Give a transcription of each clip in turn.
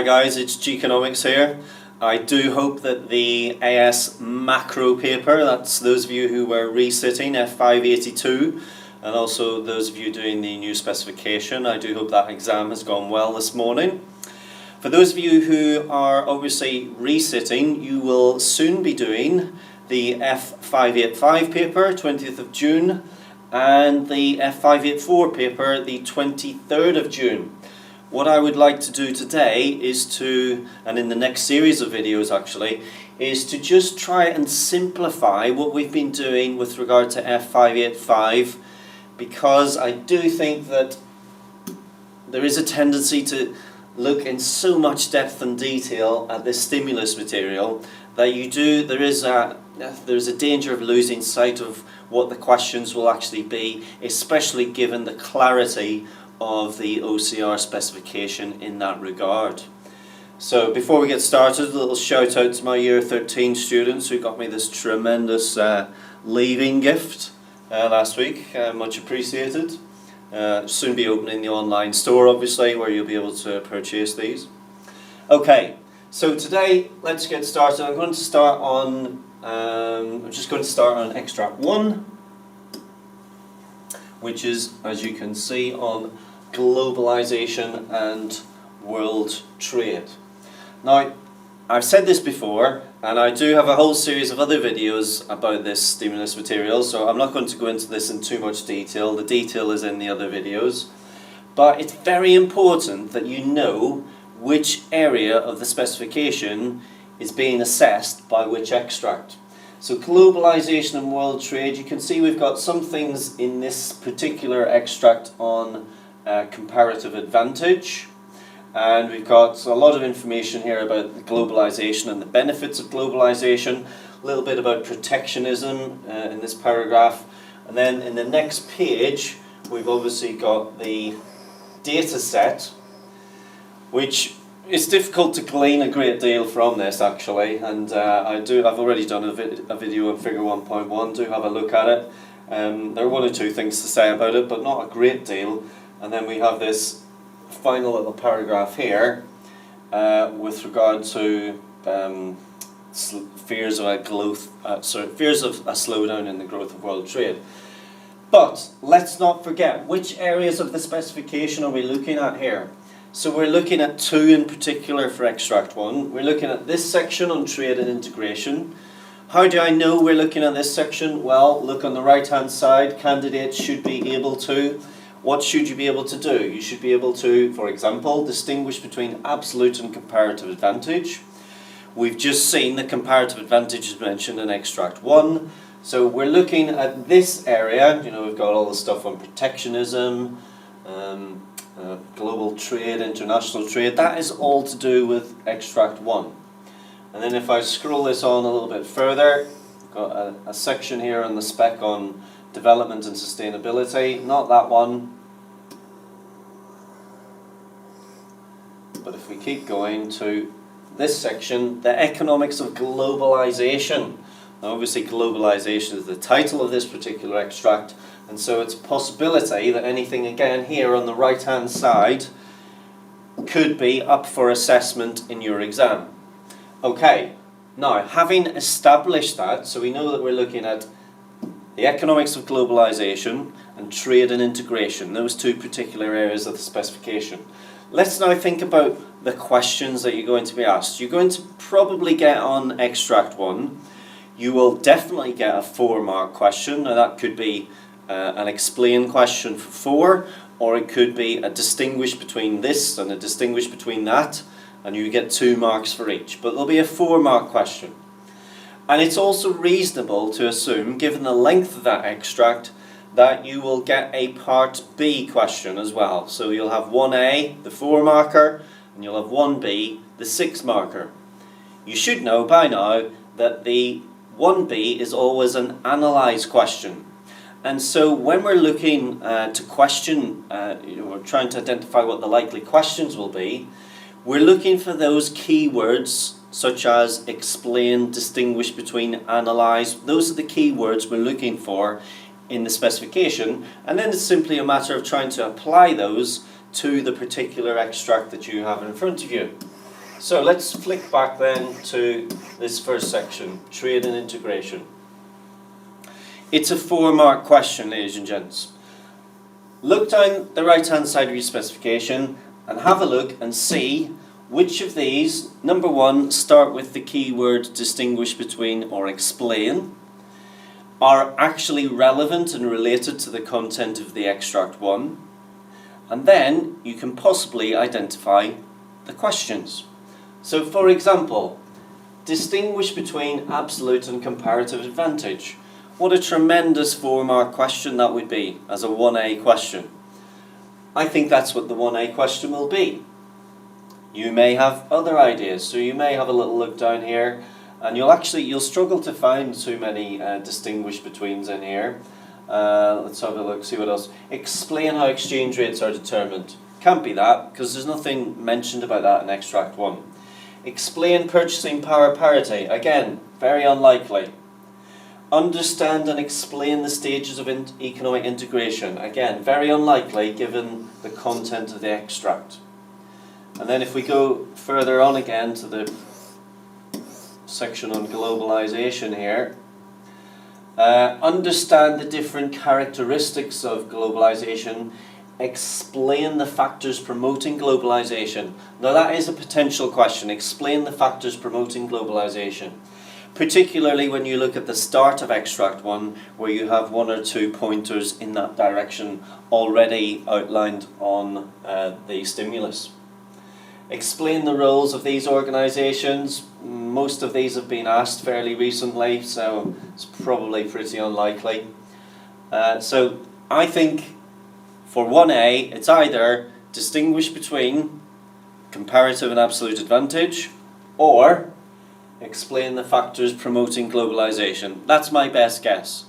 Hi guys, it's Geekonomics here. I do hope that the AS macro paper, that's those of you who were resitting F585, and also those of you doing the new specification, I do hope that exam has gone well this morning. For those of you who are obviously resitting, you will soon be doing the F585 paper, 20th of June, and the F584 paper, the 23rd of June. What I would like to do today is to, and in the next series of videos actually, is to just try and simplify what we've been doing with regard to F585, because I do think that there is a tendency to look in so much depth and detail at this stimulus material that there's a danger of losing sight of what the questions will actually be, especially given the clarity of the OCR specification in that regard. So before we get started, a little shout out to my year 13 students who got me this tremendous leaving gift last week. Much appreciated. Soon be opening the online store obviously, where you'll be able to purchase these. Okay, so today let's get started. I'm just going to start on extract 1, which is, as you can see, on globalization and world trade. Now, I've said this before, and I do have a whole series of other videos about this stimulus material, so I'm not going to go into this in too much detail. The detail is in the other videos. But it's very important that you know which area of the specification is being assessed by which extract. So globalization and world trade, you can see we've got some things in this particular extract on comparative advantage, and we've got a lot of information here about the globalization and the benefits of globalization, a little bit about protectionism in this paragraph, and then in the next page we've obviously got the data set, which it's difficult to glean a great deal from this actually, and I've already done a video on figure 1.1. Do have a look at it. There are one or two things to say about it, but not a great deal. And then we have this final little paragraph here with regard to fears of a slowdown in the growth of world trade. But let's not forget, which areas of the specification are we looking at here? So we're looking at two in particular for extract 1. We're looking at this section on trade and integration. How do I know we're looking at this section? Well, look on the right hand side. Candidates should be able to. What should you be able to do? You should be able to, for example, distinguish between absolute and comparative advantage. We've just seen the comparative advantage is mentioned in extract 1. So we're looking at this area. You know, we've got all the stuff on protectionism, global trade, international trade. That is all to do with extract 1. And then if I scroll this on a little bit further, we've got a section here on the spec on development and sustainability. Not that one. But if we keep going to this section, the economics of globalization. Now obviously globalization is the title of this particular extract, and so it's a possibility that anything again here on the right hand side could be up for assessment in your exam. Okay, now having established that, so we know that we're looking at the economics of globalization and trade and integration, those two particular areas of the specification. Let's now think about the questions that you're going to be asked. You're going to probably get on extract 1, you will definitely get a 4-mark question. Now that could be an explain question for 4, or it could be a distinguish between this and a distinguish between that, and you get 2 marks for each. But there'll be a 4-mark question. And it's also reasonable to assume, given the length of that extract, that you will get a part B question as well. So you'll have 1A, the 4-marker, and you'll have 1B, the 6-marker. You should know by now that the 1B is always an analyse question. And so when we're looking to question, we're trying to identify what the likely questions will be, we're looking for those keywords such as explain, distinguish between, analyse. Those are the keywords we're looking for in the specification, and then it's simply a matter of trying to apply those to the particular extract that you have in front of you. So let's flick back then to this first section, trade and integration. It's a 4-mark question, ladies and gents. Look down the right hand side of your specification and have a look and see which of these, number 1, start with the keyword distinguish between or explain, are actually relevant and related to the content of the extract 1, and then you can possibly identify the questions. So for example, distinguish between absolute and comparative advantage. What a tremendous 4-mark question that would be as a 1A question. I think that's what the 1A question will be. You may have other ideas, so you may have a little look down here and you'll struggle to find too many distinguish betweens in here. Let's have a look, see what else. Explain how exchange rates are determined. Can't be that, because there's nothing mentioned about that in extract 1. Explain purchasing power parity. Again, very unlikely. Understand and explain the stages of economic integration. Again, very unlikely given the content of the extract. And then if we go further on again to the section on globalization here, understand the different characteristics of globalization, explain the factors promoting globalization. Now that is a potential question, explain the factors promoting globalization. Particularly when you look at the start of extract 1, where you have 1 or 2 pointers in that direction already outlined on the stimulus. Explain the roles of these organisations. Most of these have been asked fairly recently, so it's probably pretty unlikely. So I think for 1A, it's either distinguish between comparative and absolute advantage, or explain the factors promoting globalisation. That's my best guess,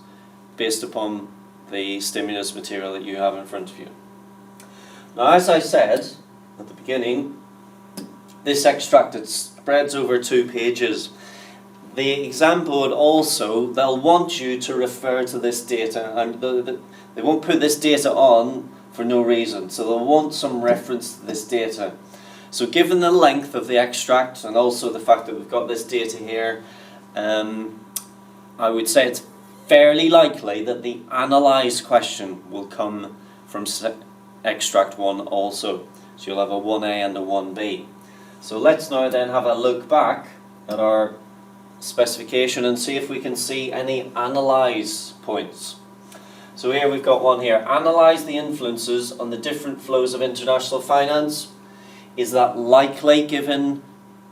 based upon the stimulus material that you have in front of you. Now, as I said at the beginning, this extract, it spreads over 2 pages. The exam board also, they'll want you to refer to this data, and they won't put this data on for no reason, so they'll want some reference to this data. So given the length of the extract and also the fact that we've got this data here, I would say it's fairly likely that the analyse question will come from extract 1 also. So you'll have a 1A and a 1B. So let's now then have a look back at our specification and see if we can see any analyse points. So here we've got one here. Analyse the influences on the different flows of international finance. Is that likely given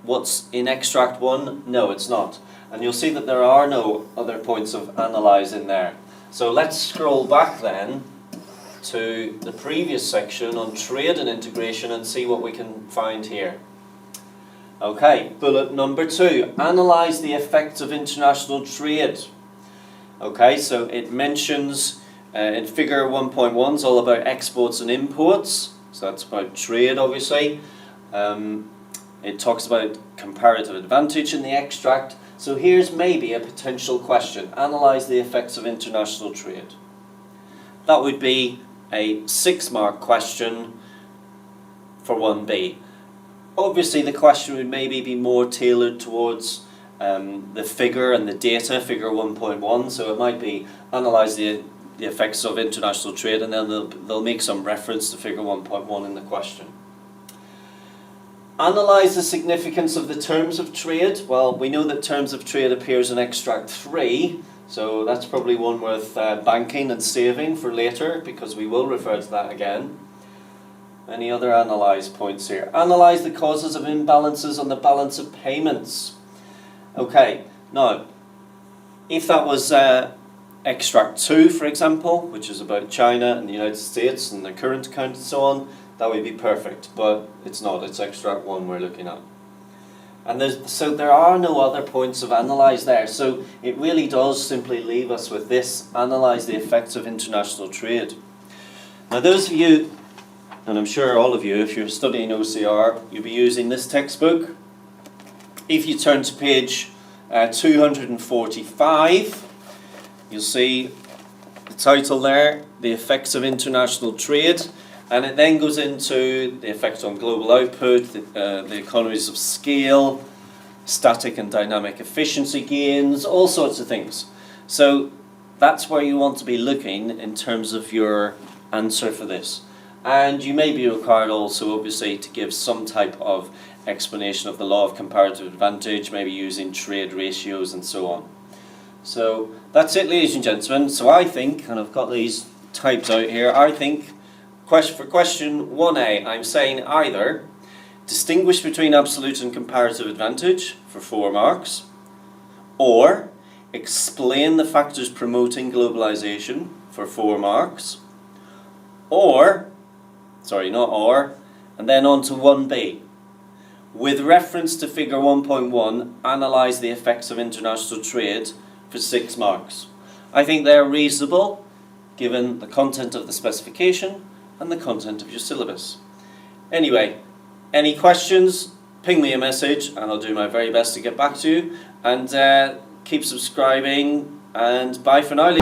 what's in extract 1? No, it's not. And you'll see that there are no other points of analyse in there. So let's scroll back then to the previous section on trade and integration and see what we can find here. Okay, bullet number 2, analyse the effects of international trade. Okay, so it mentions in figure 1.1 is all about exports and imports, so that's about trade obviously. It talks about comparative advantage in the extract, so here's maybe a potential question, analyse the effects of international trade. That would be a 6-mark question for 1B. Obviously the question would maybe be more tailored towards the figure and the data, figure 1.1, so it might be analyse the effects of international trade, and then they'll make some reference to figure 1.1 in the question. Analyse the significance of the terms of trade. Well, we know that terms of trade appears in extract 3, so that's probably one worth banking and saving for later, because we will refer to that again. Any other analyse points here? Analyse the causes of imbalances on the balance of payments. Okay, now, if that was extract 2, for example, which is about China and the United States and the current account and so on, that would be perfect, but it's not, it's extract 1 we're looking at. And so there are no other points of analyse there, so it really does simply leave us with this, analyse the effects of international trade. Now those of you, and I'm sure all of you, if you're studying OCR, you'll be using this textbook. If you turn to page 245, you'll see the title there, The Effects of International Trade. And it then goes into the effect on global output, the economies of scale, static and dynamic efficiency gains, all sorts of things. So that's where you want to be looking in terms of your answer for this. And you may be required also, obviously, to give some type of explanation of the law of comparative advantage, maybe using trade ratios and so on. So that's it, ladies and gentlemen. So I think, and I've got these typed out here, I think for question 1A, I'm saying either distinguish between absolute and comparative advantage for 4 marks, or explain the factors promoting globalization for 4 marks, or, sorry, not or, and then on to 1B. With reference to figure 1.1, analyse the effects of international trade for 6 marks. I think they're reasonable given the content of the specification and the content of your syllabus. Anyway, any questions, ping me a message and I'll do my very best to get back to you. And keep subscribing, and bye for now.